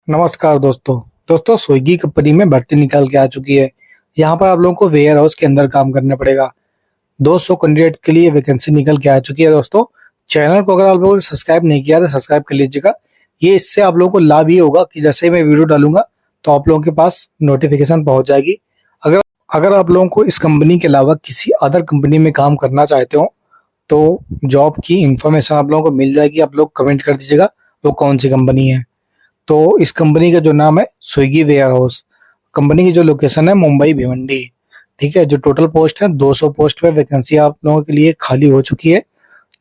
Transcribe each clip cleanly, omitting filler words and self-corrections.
नमस्कार दोस्तों। Swiggy company में भर्ती निकाल के आ चुकी है। यहाँ पर आप लोगों को वेयर हाउस के अंदर काम करना पड़ेगा। 200 कैंडिडेट के लिए वैकेंसी निकल के आ चुकी है दोस्तों। चैनल को अगर आप लोगों ने सब्सक्राइब नहीं किया तो सब्सक्राइब कर लीजिएगा। ये इससे आप लोगों को लाभ ये होगा कि जैसे ही मैं वीडियो डालूंगा तो आप लोगों के पास नोटिफिकेशन पहुंच जाएगी। अगर अगर आप लोगों को इस कंपनी के अलावा किसी अदर कंपनी में काम करना चाहते हो तो जॉब की इंफॉर्मेशन आप लोगों को मिल जाएगी। आप लोग कमेंट कर दीजिएगा वो कौन सी कंपनी है। तो इस कंपनी का जो नाम है स्विगी वेयर हाउस। कंपनी की जो लोकेशन है मुंबई भिवंडी। ठीक है। जो टोटल पोस्ट है 200 पोस्ट पे वैकेंसी आप लोगों के लिए खाली हो चुकी है।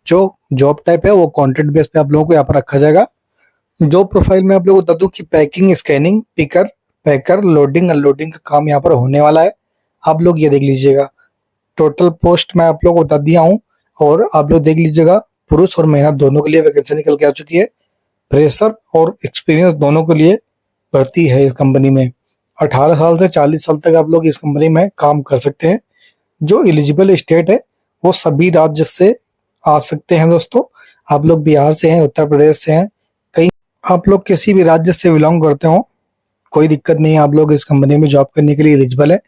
जो जॉब टाइप है वो कॉन्ट्रैक्ट बेस पे आप लोगों को यहाँ पर रखा जाएगा। जॉब प्रोफाइल में आप लोगों को बता दूं कि पैकिंग, स्कैनिंग, पिकर, पैकर, लोडिंग अनलोडिंग का काम यहाँ पर होने वाला है। आप लोग ये देख लीजिएगा। टोटल पोस्ट मैं आप लोगों को बता दिया हूँ और आप लोग देख लीजिएगा। पुरुष और महिला दोनों के लिए वैकेंसी निकल के आ चुकी है। फ्रेशर और एक्सपीरियंस दोनों के लिए भर्ती है इस कंपनी में। 18 साल से 40 साल तक आप लोग इस कंपनी में काम कर सकते हैं। जो एलिजिबल स्टेट है वो सभी राज्य से आ सकते हैं दोस्तों। आप लोग बिहार से हैं, उत्तर प्रदेश से हैं, कहीं आप लोग किसी भी राज्य से बिलोंग करते हो, कोई दिक्कत नहीं है। आप लोग इस कंपनी में जॉब करने के लिए एलिजिबल है।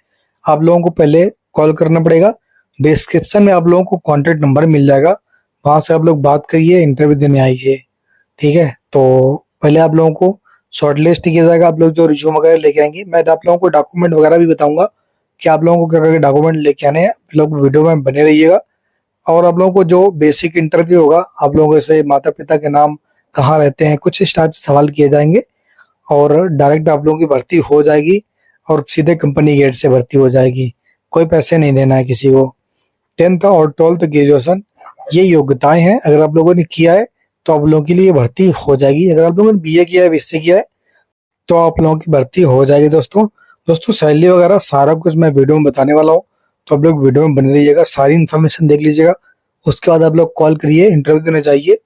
आप लोगों को पहले कॉल करना पड़ेगा। डिस्क्रिप्शन में आप लोगों को कॉन्टेक्ट नंबर मिल जाएगा। वहां से आप लोग बात करिए, इंटरव्यू देने आइए। ठीक है। तो पहले आप लोगों को शॉर्ट लिस्ट किया जाएगा। आप लोग जो रिज्यूम वगैरह लेके आएंगे, मैं आप लोगों को डॉक्यूमेंट वगैरह भी बताऊंगा कि आप लोगों को क्या क्या डॉक्यूमेंट लेके आने हैं। आप लोग वीडियो में बने रहिएगा। और आप लोगों को जो बेसिक इंटरव्यू होगा, आप लोगों से माता पिता के नाम, कहाँ रहते हैं, कुछ इस टाइप से सवाल किए जाएंगे और डायरेक्ट आप लोगों की भर्ती हो जाएगी और सीधे कंपनी गेट से भर्ती हो जाएगी। कोई पैसे नहीं देना है किसी को। 10th और 12th ग्रेजुएशन ये योग्यताएं हैं। अगर आप लोगों ने किया है तो आप लोगों के लिए भर्ती हो जाएगी। अगर आप लोगों ने बीए किया है, बीएससी किया है तो आप लोगों की भर्ती हो जाएगी दोस्तों सैलरी वगैरह सारा कुछ मैं वीडियो में बताने वाला हूँ। तो आप लोग वीडियो में बने रहिएगा, सारी इन्फॉर्मेशन देख लीजिएगा। उसके बाद आप लोग कॉल करिए, इंटरव्यू देने जाइए।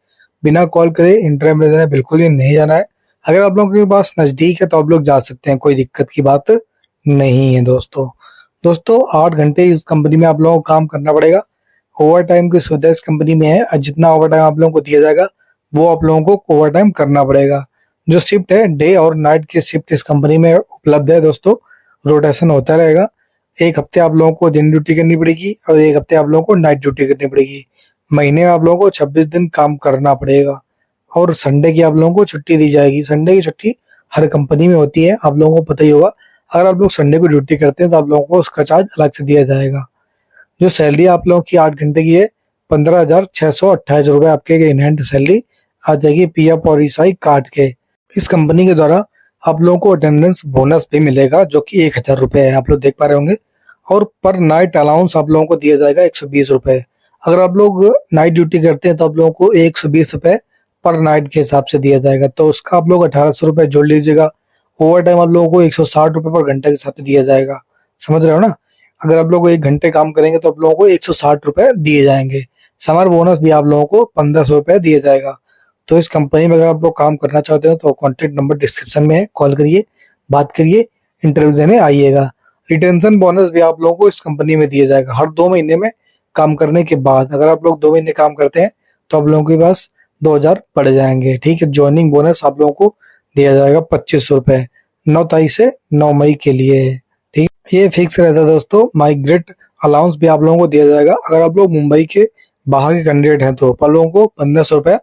बिना कॉल करे इंटरव्यू देने बिल्कुल भी नहीं जाना है। अगर आप लोगों के पास नजदीक है तो आप लोग जा सकते हैं, कोई दिक्कत की बात नहीं है दोस्तों 8 घंटे इस कंपनी में आप लोगों को काम करना पड़ेगा। ओवर टाइम की सुविधा इस कंपनी में है। जितना ओवर टाइम आप लोगों को दिया जाएगा वो आप लोगों को ओवर टाइम करना पड़ेगा। जो शिफ्ट है डे और नाइट की शिफ्ट इस कंपनी में उपलब्ध है दोस्तों। रोटेशन होता रहेगा। एक हफ्ते आप लोगों को दिन ड्यूटी करनी पड़ेगी और एक हफ्ते आप लोगों को नाइट ड्यूटी करनी पड़ेगी। महीने में आप लोगों को 26 दिन काम करना पड़ेगा और संडे की आप लोगों को छुट्टी दी जाएगी। संडे की छुट्टी हर कंपनी में होती है, आप लोगों को पता ही होगा। अगर आप लोग संडे को ड्यूटी करते हैं तो आप लोगों को उसका चार्ज अलग से दिया जाएगा। जो सैलरी आप लोगों की 8 घंटे की है, 15,628 रुपये आपके इन हैंड सैलरी आ जाएगी पीएफ और ईएसआई काट के। इस कंपनी के द्वारा आप लोगों को अटेंडेंस बोनस भी मिलेगा जो कि 1,000 रुपये है, आप लोग देख पा रहे होंगे। और पर नाइट अलाउंस आप लोगों को दिया जाएगा 120 रुपये। अगर आप लोग नाइट ड्यूटी करते हैं तो आप लोगों को 120 रुपये पर नाइट के हिसाब से दिया जाएगा। तो उसका आप लोग 1,800 रुपये जोड़ लीजिएगा। ओवर टाइम आप लोगों को 160 रुपये पर घंटे के हिसाब से दिया जाएगा। समझ रहे हो ना। अगर आप लोग 1 घंटे काम करेंगे तो आप लोगों को 160 रुपये दिए जाएंगे। समर बोनस भी आप लोगों को 1,500 रुपये दिया जाएगा। तो इस कंपनी में अगर आप लोग काम करना चाहते हो तो कॉन्टेक्ट नंबर डिस्क्रिप्शन में है, कॉल करिए, बात करिए, इंटरव्यू देने आइएगा। रिटेंशन बोनस भी आप लोगों को इस कंपनी में दिया जाएगा हर 2 महीने में काम करने के बाद। अगर आप लोग 2 महीने काम करते हैं तो आप लोगों के पास 2,000 बढ़ जाएंगे। ठीक है। ज्वाइनिंग बोनस आप लोगों को दिया जाएगा 2500 रुपये 9 तारीख से 9 मई के लिए। ठीक, ये फिक्स रहता है दोस्तों। माइग्रेट अलाउंस भी आप लोगों को दिया जाएगा। अगर आप लोग मुंबई के बाहर के कैंडिडेट हैं तो आप लोगों को 1,500 रुपये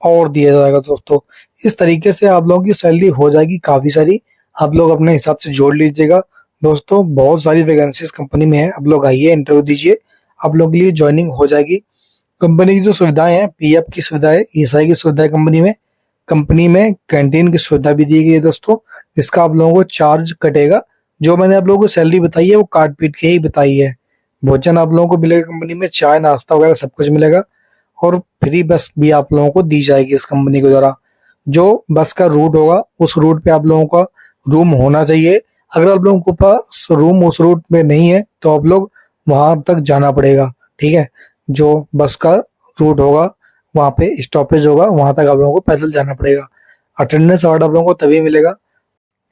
और दिया जाएगा दोस्तों। इस तरीके से आप लोगों की सैलरी हो जाएगी काफी सारी। आप लोग अपने हिसाब से जोड़ लीजिएगा दोस्तों। बहुत सारी वैकेंसीज कंपनी में है, आप लोग आइए, इंटरव्यू दीजिए, आप लोगों के लिए ज्वाइनिंग हो जाएगी। कंपनी की जो सुविधाएं हैं, पीएफ की सुविधा है, ईएसआई की सुविधा है। कंपनी में कैंटीन की सुविधा भी दी गई है दोस्तों, जिसका आप लोगों को चार्ज कटेगा। जो मैंने आप लोगों को सैलरी बताई है वो काट पीट के ही बताई है। भोजन आप लोगों को मिलेगा कंपनी में, चाय नाश्ता वगैरह सब कुछ मिलेगा। और फ्री बस भी आप लोगों को दी जाएगी इस कंपनी के द्वारा। जो बस का रूट होगा उस रूट पे आप लोगों का रूम होना चाहिए। अगर आप लोगों के पास रूम उस रूट में नहीं है तो आप लोग वहां तक जाना पड़ेगा। ठीक है। जो बस का रूट होगा वहां पे स्टॉपेज होगा, वहां तक आप लोगों को पैदल जाना पड़ेगा। अटेंडेंस अवार्ड आप लोगों को तभी मिलेगा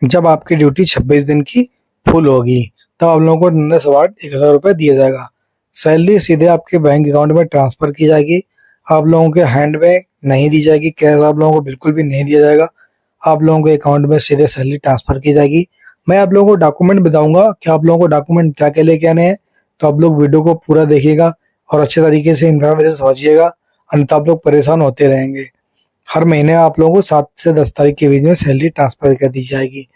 जब आपकी ड्यूटी 26 दिन की फुल होगी, तब आप लोगों को अटेंडेंस अवार्ड 1,000 रुपये दिया जाएगा। सैलरी सीधे आपके बैंक अकाउंट में ट्रांसफर की जाएगी। आप लोगों के हैंड में नहीं दी जाएगी, कैश आप लोगों को बिल्कुल भी नहीं दिया जाएगा। आप लोगों के अकाउंट में सीधे सैलरी ट्रांसफर की जाएगी। मैं आप लोगों को डॉक्यूमेंट बताऊंगा कि आप लोगों को डॉक्यूमेंट क्या क्या लेके आने हैं, तो आप लोग वीडियो को पूरा देखिएगा और अच्छे तरीके से इन्फॉर्मेशन समझिएगा, अन्यथा आप लोग परेशान होते रहेंगे। हर महीने आप लोगों को 7 से 10 तारीख के बीच में सैलरी ट्रांसफर कर दी जाएगी।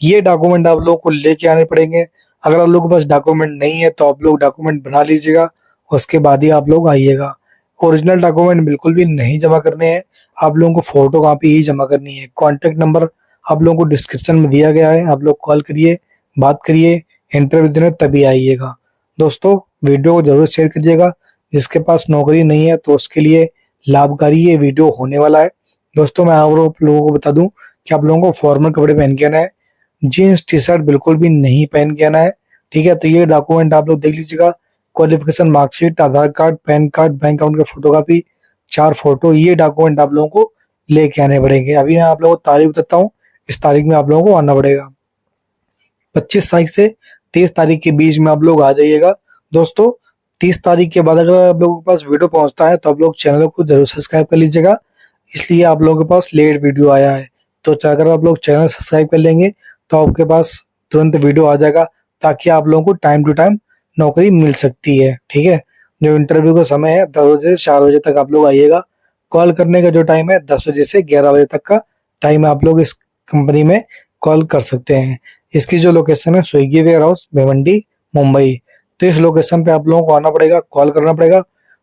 ये डॉक्यूमेंट आप लोगों को लेके आने पड़ेंगे। अगर आप लोगों के पास डॉक्यूमेंट नहीं है तो आप लोग डॉक्यूमेंट बना लीजिएगा, उसके बाद ही आप लोग आइएगा। ओरिजिनल डॉक्यूमेंट बिल्कुल भी नहीं जमा करने हैं, आप लोगों को फोटो कॉपी ही जमा करनी है। कॉन्टैक्ट नंबर आप लोगों को डिस्क्रिप्शन में दिया गया है, आप लोग कॉल करिए, बात करिए, इंटरव्यू देने तभी आइएगा। दोस्तों वीडियो को जरूर शेयर कीजिएगा, जिसके पास नौकरी नहीं है तो उसके लिए लाभकारी ये वीडियो होने वाला है। दोस्तों मैं आप लोगों को बता दूं कि आप लोगों को फॉर्मल कपड़े पहन के आना है, जीन्स टी शर्ट बिल्कुल भी नहीं पहन के आना है। ठीक है, तो ये डॉक्यूमेंट आप लोग देख लीजिएगा, qualification marksheet, Aadhaar card, PAN card, bank account का फोटोकॉपी, 4 फोटो, ये डॉक्यूमेंट आप लोगों को लेके आने पड़ेंगे। अभी मैं आप लोगों को तारीख बताता हूँ, इस तारीख में आप लोगों को आना पड़ेगा। 25 तारीख से 30 तारीख के बीच में आप लोग आ जाइएगा। दोस्तों 30 तारीख के बाद अगर आप लोगों के पास वीडियो पहुंचता है तो आप लोग चैनल को जरूर सब्सक्राइब कर लीजिएगा, इसलिए आप लोगों के पास लेट वीडियो आया है। तो अगर आप लोग चैनल सब्सक्राइब कर लेंगे तो आपके पास तुरंत वीडियो आ जाएगा, ताकि आप लोगों को टाइम टू टाइम नौकरी मिल सकती है। ठीक है, जो इंटरव्यू का समय है 10 बजे से 4 बजे तक आप लोग आइएगा। कॉल करने का जो टाइम है 10 बजे से 11 बजे तक का टाइम है, आप लोग इस कंपनी में कॉल कर सकते हैं। इसकी जो लोकेशन है स्विगी वेयर हाउस, भिवंडी, मुंबई। तो इस लोकेशन पे आप लोगों को आना पड़ेगा, कॉल करना पड़ेगा।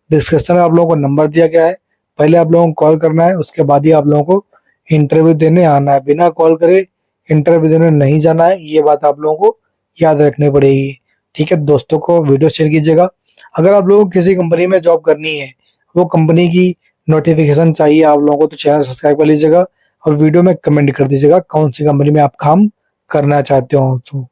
डिस्क्रिप्शन में आप लोगों को नंबर दिया गया है, पहले आप लोगों को कॉल करना है, उसके बाद ही आप लोगों को इंटरव्यू देने आना है। बिना कॉल करे इंटरव्यू देने नहीं जाना है, ये बात आप लोगों को याद रखनी पड़ेगी। ठीक है, दोस्तों को वीडियो शेयर कीजिएगा। अगर आप लोगों को किसी कंपनी में जॉब करनी है, वो कंपनी की नोटिफिकेशन चाहिए आप लोगों को, तो चैनल सब्सक्राइब कर लीजिएगा और वीडियो में कमेंट कर दीजिएगा कौन सी कंपनी में आप काम करना चाहते हो। तो